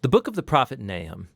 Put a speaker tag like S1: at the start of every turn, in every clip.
S1: The Book of the Prophet Nahum.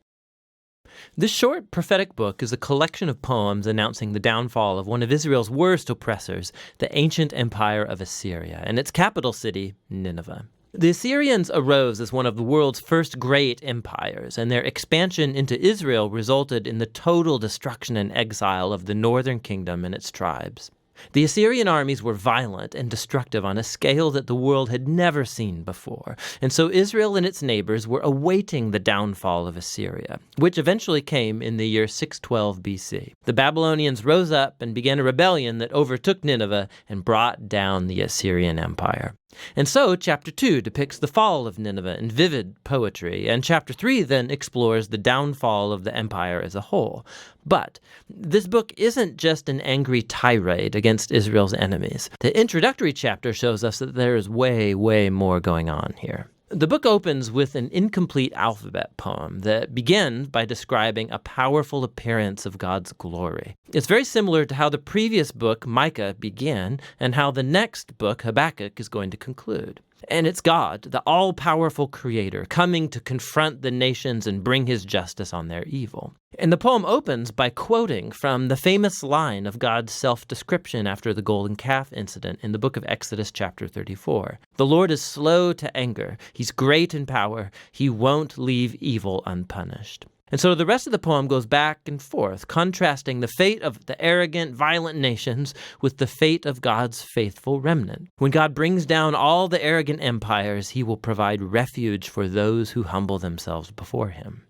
S1: This short prophetic book is a collection of poems announcing the downfall of one of Israel's worst oppressors, the ancient empire of Assyria, and its capital city, Nineveh. The Assyrians arose as one of the world's first great empires, and their expansion into Israel resulted in the total destruction and exile of the northern kingdom and its tribes. The Assyrian armies were violent and destructive on a scale that the world had never seen before, and so Israel and its neighbors were awaiting the downfall of Assyria, which eventually came in the year 612 BC. The Babylonians rose up and began a rebellion that overtook Nineveh and brought down the Assyrian Empire. And so chapter 2 depicts the fall of Nineveh in vivid poetry, and chapter 3 then explores the downfall of the empire as a whole. But this book isn't just an angry tirade against Israel's enemies. The introductory chapter shows us that there is way, way more going on here. The book opens with an incomplete alphabet poem that begins by describing a powerful appearance of God's glory. It's very similar to how the previous book, Micah, began and how the next book, Habakkuk, is going to conclude. And it's God, the all-powerful creator, coming to confront the nations and bring his justice on their evil. And the poem opens by quoting from the famous line of God's self-description after the golden calf incident in the book of Exodus chapter 34. The Lord is slow to anger. He's great in power. He won't leave evil unpunished. And so the rest of the poem goes back and forth, contrasting the fate of the arrogant, violent nations with the fate of God's faithful remnant. When God brings down all the arrogant empires, he will provide refuge for those who humble themselves before him.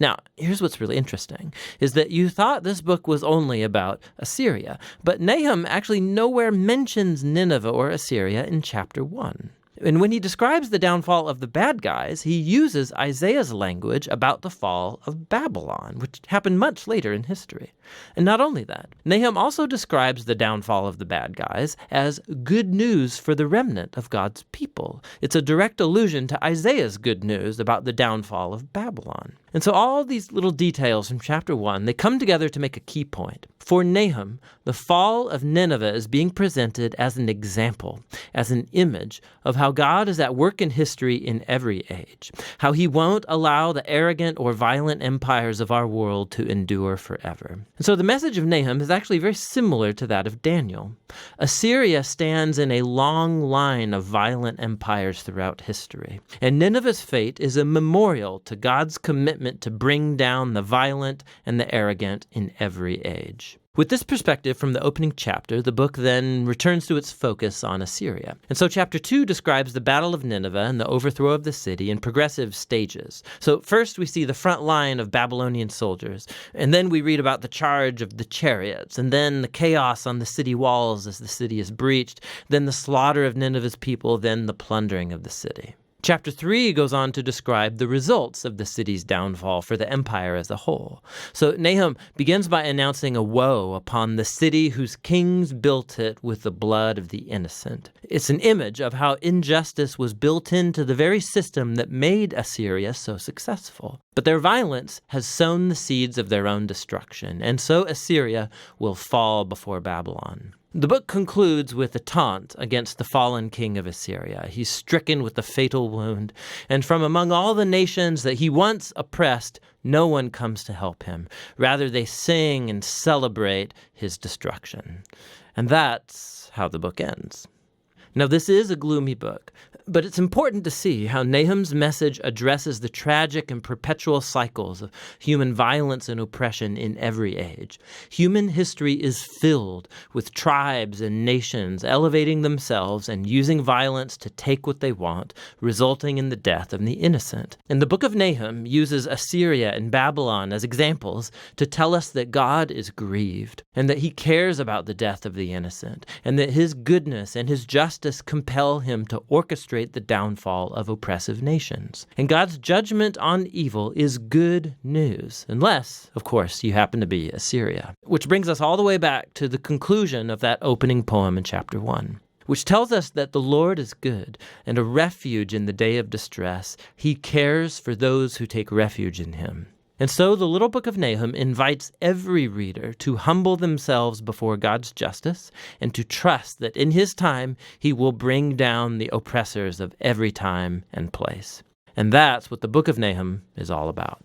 S1: Now, here's what's really interesting, is that you thought this book was only about Assyria, but Nahum actually nowhere mentions Nineveh or Assyria in chapter 1. And when he describes the downfall of the bad guys, he uses Isaiah's language about the fall of Babylon, which happened much later in history. And not only that, Nahum also describes the downfall of the bad guys as good news for the remnant of God's people. It's a direct allusion to Isaiah's good news about the downfall of Babylon. And so all these little details from chapter 1, they come together to make a key point. For Nahum, the fall of Nineveh is being presented as an example, as an image of how God is at work in history in every age, how he won't allow the arrogant or violent empires of our world to endure forever. And so the message of Nahum is actually very similar to that of Daniel. Assyria stands in a long line of violent empires throughout history, and Nineveh's fate is a memorial to God's commitment to bring down the violent and the arrogant in every age. With this perspective from the opening chapter, the book then returns to its focus on Assyria. And so chapter 2 describes the Battle of Nineveh and the overthrow of the city in progressive stages. So first we see the front line of Babylonian soldiers, and then we read about the charge of the chariots, and then the chaos on the city walls as the city is breached, then the slaughter of Nineveh's people, then the plundering of the city. Chapter 3 goes on to describe the results of the city's downfall for the empire as a whole. So Nahum begins by announcing a woe upon the city whose kings built it with the blood of the innocent. It's an image of how injustice was built into the very system that made Assyria so successful. But their violence has sown the seeds of their own destruction, and so Assyria will fall before Babylon. The book concludes with a taunt against the fallen king of Assyria. He's stricken with a fatal wound, and from among all the nations that he once oppressed, no one comes to help him. Rather, they sing and celebrate his destruction. And that's how the book ends. Now, this is a gloomy book, but it's important to see how Nahum's message addresses the tragic and perpetual cycles of human violence and oppression in every age. Human history is filled with tribes and nations elevating themselves and using violence to take what they want, resulting in the death of the innocent. And the Book of Nahum uses Assyria and Babylon as examples to tell us that God is grieved and that he cares about the death of the innocent, and that his goodness and his justice compel him to orchestrate the downfall of oppressive nations. And God's judgment on evil is good news, unless, of course, you happen to be Assyria. Which brings us all the way back to the conclusion of that opening poem in chapter 1, which tells us that the Lord is good and a refuge in the day of distress. He cares for those who take refuge in him. And so the little book of Nahum invites every reader to humble themselves before God's justice and to trust that in his time he will bring down the oppressors of every time and place. And that's what the Book of Nahum is all about.